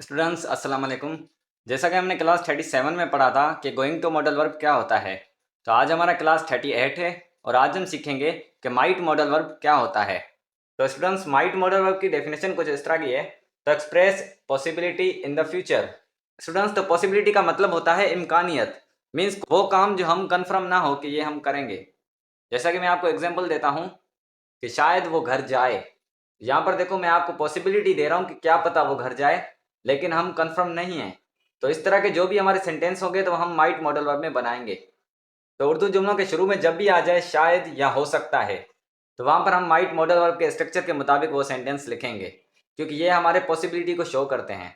Students अस्सलाम वालेकुम। जैसा कि हमने क्लास 37 में पढ़ा था कि गोइंग टू मॉडल वर्ब क्या होता है, तो आज हमारा क्लास 38 है और आज हम सीखेंगे कि माइट मॉडल वर्ब क्या होता है। तो स्टूडेंट्स, माइट मॉडल वर्ब की डेफिनेशन कुछ इस तरह की है, तो express possibility in the future. Students, तो पॉसिबिलिटी का मतलब होता है इम्कानियत, मीन्स वो काम जो हम कन्फर्म ना हो कि ये हम करेंगे। जैसा कि मैं आपको एग्जाम्पल देता हूँ कि शायद वो घर जाए। यहाँ पर देखो, मैं आपको पॉसिबिलिटी दे रहा हूँ कि क्या पता वो घर जाए, लेकिन हम कंफर्म नहीं हैं। तो इस तरह के जो भी हमारे सेंटेंस होंगे तो हम माइट मॉडल वर्ब में बनाएंगे। तो उर्दू जुमलों के शुरू में जब भी आ जाए शायद या हो सकता है, तो वहाँ पर हम माइट मॉडल वर्ब के स्ट्रक्चर के मुताबिक वो सेंटेंस लिखेंगे, क्योंकि ये हमारे पॉसिबिलिटी को शो करते हैं।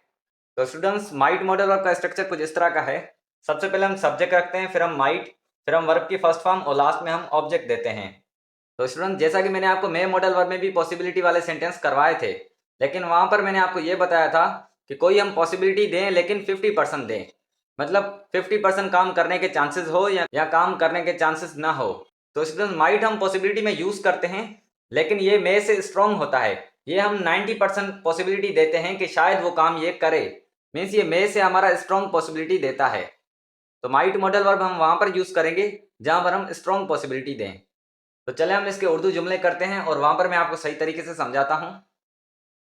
तो स्टूडेंट्स, माइट मॉडल वर्ब का स्ट्रक्चर कुछ इस तरह का है। सबसे पहले हम सब्जेक्ट रखते हैं, फिर हम माइट, फिर हम वर्ब की फर्स्ट फॉर्म और लास्ट में हम ऑब्जेक्ट देते हैं। तो स्टूडेंट, जैसा कि मैंने आपको मे मॉडल वर्ब में भी पॉसिबिलिटी वाले सेंटेंस करवाए थे, लेकिन वहां पर मैंने आपको ये बताया था कि कोई हम पॉसिबिलिटी दें लेकिन 50% दें, मतलब 50% काम करने के चांसेस हो या काम करने के चांसेस ना हो। तो स्टूडेंट, माइट हम पॉसिबिलिटी में यूज करते हैं, लेकिन ये मे से स्ट्रॉन्ग होता है। ये हम 90% पॉसिबिलिटी देते हैं कि शायद वो काम ये करे, मीन्स ये मे से हमारा स्ट्रॉन्ग पॉसिबिलिटी देता है। तो माइट मॉडल वर्ब हम वहां पर यूज करेंगे जहां पर हम स्ट्रॉन्ग पॉसिबिलिटी दें। तो चले हम इसके उर्दू जुमले करते हैं और वहां पर मैं आपको सही तरीके से समझाता हूँ।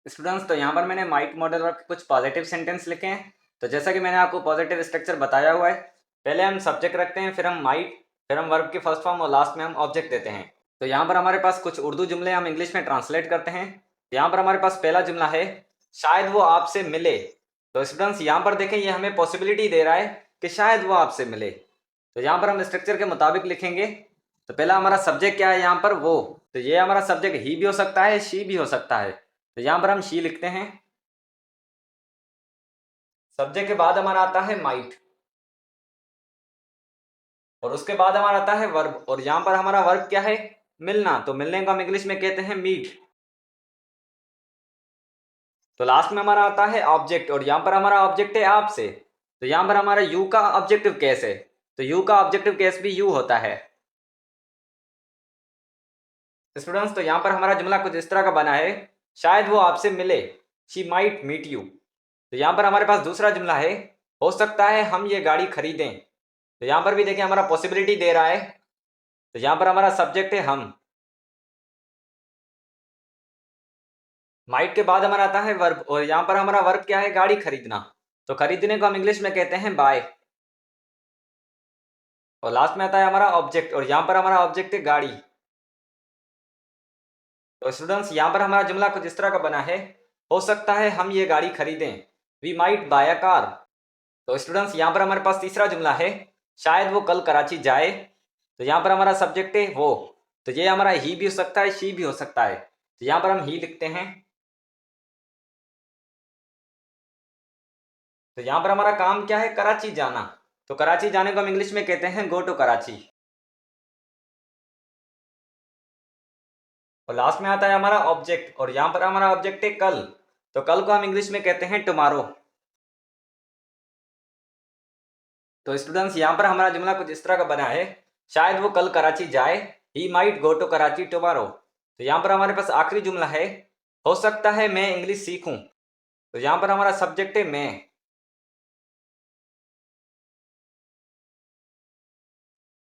स्टूडेंट्स, तो यहाँ पर मैंने माइट मॉडल वर्ब के कुछ पॉजिटिव सेंटेंस लिखे हैं। तो जैसा कि मैंने आपको पॉजिटिव स्ट्रक्चर बताया हुआ है, पहले हम सब्जेक्ट रखते हैं, फिर हम माइट, फिर हम वर्ब की फर्स्ट फॉर्म और लास्ट में हम ऑब्जेक्ट देते हैं। तो यहाँ पर हमारे पास कुछ उर्दू जुमले हम इंग्लिश में ट्रांसलेट करते हैं। यहाँ पर हमारे पास पहला जुमला है, शायद वो आपसे मिले। तो स्टूडेंट्स, यहाँ पर देखें, ये हमें पॉसिबिलिटी दे रहा है कि शायद वो आपसे मिले। तो यहाँ पर हम स्ट्रक्चर के मुताबिक लिखेंगे। तो पहला हमारा सब्जेक्ट क्या है यहाँ पर, वो। तो ये हमारा सब्जेक्ट ही भी हो सकता है, शी भी हो सकता है। तो यहाँ पर हम शी लिखते हैं। सब्जेक्ट के बाद हमारा आता है माइट, और उसके बाद हमारा आता है वर्ब, और यहाँ पर हमारा वर्ब क्या है, मिलना। तो मिलने को हम इंग्लिश में कहते हैं मीट। तो लास्ट में हमारा आता है ऑब्जेक्ट, और यहाँ पर हमारा ऑब्जेक्ट है आपसे। तो यहाँ पर हमारा यू का ऑब्जेक्टिव केस है। तो यू का ऑब्जेक्टिव केस भी यू होता है। स्टूडेंट्स, तो यहाँ पर हमारा जुमला कुछ इस तरह का बना है, शायद वो आपसे मिले, शी माइट मीट यू। तो यहाँ पर हमारे पास दूसरा जुमला है, हो सकता है हम ये गाड़ी खरीदें। तो यहाँ पर भी देखिए हमारा पॉसिबिलिटी दे रहा है। तो यहाँ पर हमारा सब्जेक्ट है हम। माइट के बाद हमारा आता है वर्ब, और यहाँ पर हमारा वर्ब क्या है, गाड़ी खरीदना। तो खरीदने को हम इंग्लिश में कहते हैं बाय। और लास्ट में आता है हमारा ऑब्जेक्ट, और यहाँ पर हमारा ऑब्जेक्ट है गाड़ी। तो स्टूडेंट्स, यहाँ पर हमारा जुमला कुछ इस तरह का बना है, हो सकता है हम ये गाड़ी खरीदें, we might buy a car. तो स्टूडेंट्स, यहाँ पर हमारे पास तीसरा जुमला है, शायद वो कल कराची जाए। तो यहाँ पर हमारा सब्जेक्ट है वो। तो ये हमारा ही भी हो सकता है, शी भी हो सकता है। तो यहाँ पर हम ही लिखते हैं। तो यहाँ पर हमारा काम क्या है, कराची जाना। तो कराची जाने को हम इंग्लिश में कहते हैं गो टू कराची। और लास्ट में आता है हमारा ऑब्जेक्ट, और यहाँ पर हमारा ऑब्जेक्ट है कल। तो कल को हम इंग्लिश में कहते हैं टुमारो। तो स्टूडेंट्स, यहाँ पर हमारा जुमला कुछ इस तरह का बना है, शायद वो कल कराची जाए, he might go to Karachi tomorrow. तो यहाँ पर हमारे पास आखिरी जुमला है, हो सकता है मैं इंग्लिश सीखूं। तो यहाँ पर हमारा सब्जेक्ट है मैं।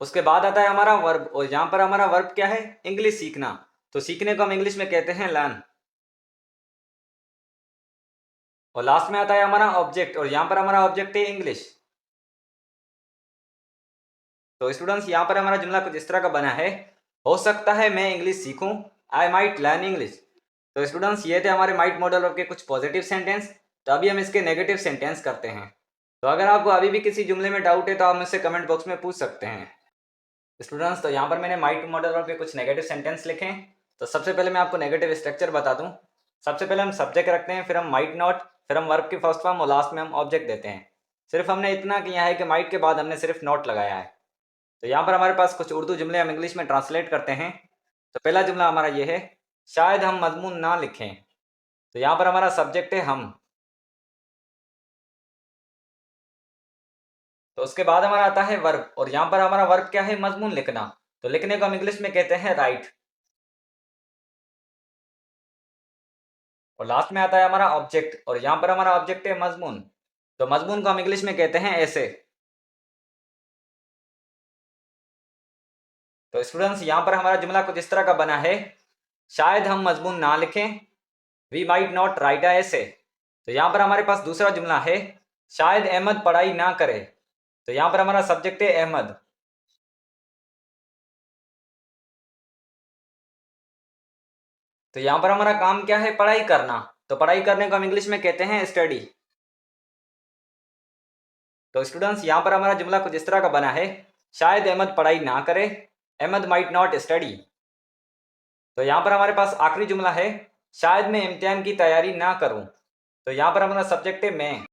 उसके बाद आता है हमारा वर्ब, और यहाँ पर हमारा वर्ब क्या है, इंग्लिश सीखना। तो सीखने को हम इंग्लिश में कहते हैं लर्न। और लास्ट में आता है हमारा ऑब्जेक्ट, और यहाँ पर हमारा ऑब्जेक्ट है इंग्लिश। तो स्टूडेंट्स, यहाँ पर हमारा जुमला कुछ इस तरह का बना है, हो सकता है मैं इंग्लिश सीखूं, आई माइट लर्न इंग्लिश। तो स्टूडेंट्स, ये थे हमारे माइट मॉडल वर्ब के कुछ पॉजिटिव सेंटेंस। तो अभी हम इसके नेगेटिव सेंटेंस करते हैं। तो अगर आपको अभी भी किसी जुमले में डाउट है तो आप मुझसे कमेंट बॉक्स में पूछ सकते हैं। स्टूडेंट्स, तो यहाँ पर मैंने माइट मॉडल वर्ब के कुछ नेगेटिव सेंटेंस लिखे हैं। तो सबसे पहले मैं आपको नेगेटिव स्ट्रक्चर बता दूं। सबसे पहले हम सब्जेक्ट रखते हैं, फिर हम माइट नॉट, फिर हम वर्ब की फर्स्ट फॉर्म और लास्ट में हम ऑब्जेक्ट देते हैं। सिर्फ हमने इतना किया है कि माइट के बाद हमने सिर्फ नॉट लगाया है। तो यहाँ पर हमारे पास कुछ उर्दू जुमले हम इंग्लिश में ट्रांसलेट करते हैं। तो पहला जुमला हमारा ये है, शायद हम मजमून ना लिखें। तो यहाँ पर हमारा सब्जेक्ट है हम। तो उसके बाद हमारा आता है वर्ब, और यहाँ पर हमारा वर्ब क्या है, मजमून लिखना। तो लिखने को हम इंग्लिश में कहते हैं राइट। और लास्ट में आता है हमारा ऑब्जेक्ट, और यहाँ पर हमारा ऑब्जेक्ट है मजमून। तो मजमून को हम इंग्लिश में कहते हैं ऐसे। तो स्टूडेंट्स, यहाँ पर हमारा जुमला कुछ इस तरह का बना है, शायद हम मजमून ना लिखें, वी माइट नॉट राइट अ ऐसे। तो यहाँ पर हमारे पास दूसरा जुमला है, शायद अहमद पढ़ाई ना करे। तो यहाँ पर हमारा सब्जेक्ट है अहमद। तो यहाँ पर हमारा काम क्या है, पढ़ाई करना। तो पढ़ाई करने को हम इंग्लिश में कहते हैं स्टडी। तो स्टूडेंट्स, यहाँ पर हमारा जुमला कुछ इस तरह का बना है, शायद अहमद पढ़ाई ना करे, अहमद माइट नॉट स्टडी। तो यहाँ पर हमारे पास आखिरी जुमला है, शायद मैं इम्तिहान की तैयारी ना करूँ। तो यहाँ पर हमारा सब्जेक्ट है मैं।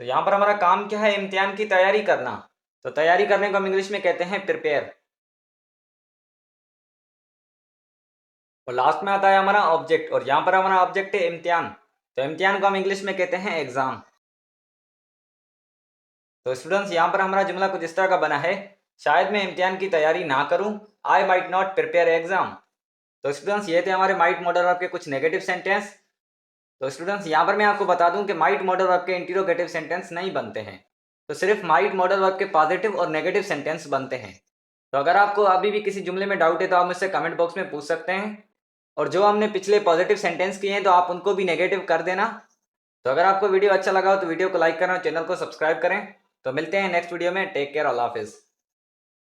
तो यहाँ पर हमारा काम क्या है, इम्तिहान की तैयारी करना। तो तैयारी करने को हम इंग्लिश में कहते हैं प्रिपेयर। और लास्ट में आता है हमारा ऑब्जेक्ट, और यहाँ पर हमारा ऑब्जेक्ट है इम्तिहान। तो इम्तिहान को हम इंग्लिश में कहते हैं एग्जाम। तो स्टूडेंट्स, यहाँ पर हमारा जुमला कुछ इस तरह का बना है, शायद मैं इम्तिहान की तैयारी ना करूं, I might not prepare exam. तो स्टूडेंट्स, ये थे हमारे माइट मॉडल वर्ब के कुछ नेगेटिव सेंटेंस। तो स्टूडेंट्स, यहाँ पर मैं आपको बता दूं कि माइट मॉडल वर्ब के इंटरोगेटिव सेंटेंस नहीं बनते हैं। तो सिर्फ माइट मॉडल वर्ब के पॉजिटिव और नेगेटिव सेंटेंस बनते हैं। तो अगर आपको अभी भी किसी जुमले में डाउट है तो आप मुझसे कमेंट बॉक्स में पूछ सकते हैं। और जो हमने पिछले पॉजिटिव सेंटेंस किए हैं तो आप उनको भी नेगेटिव कर देना। तो अगर आपको वीडियो अच्छा लगा हो तो वीडियो को लाइक करें और चैनल को सब्सक्राइब करें। तो मिलते हैं नेक्स्ट वीडियो में। टेक केयर, अल्लाह हाफिज़।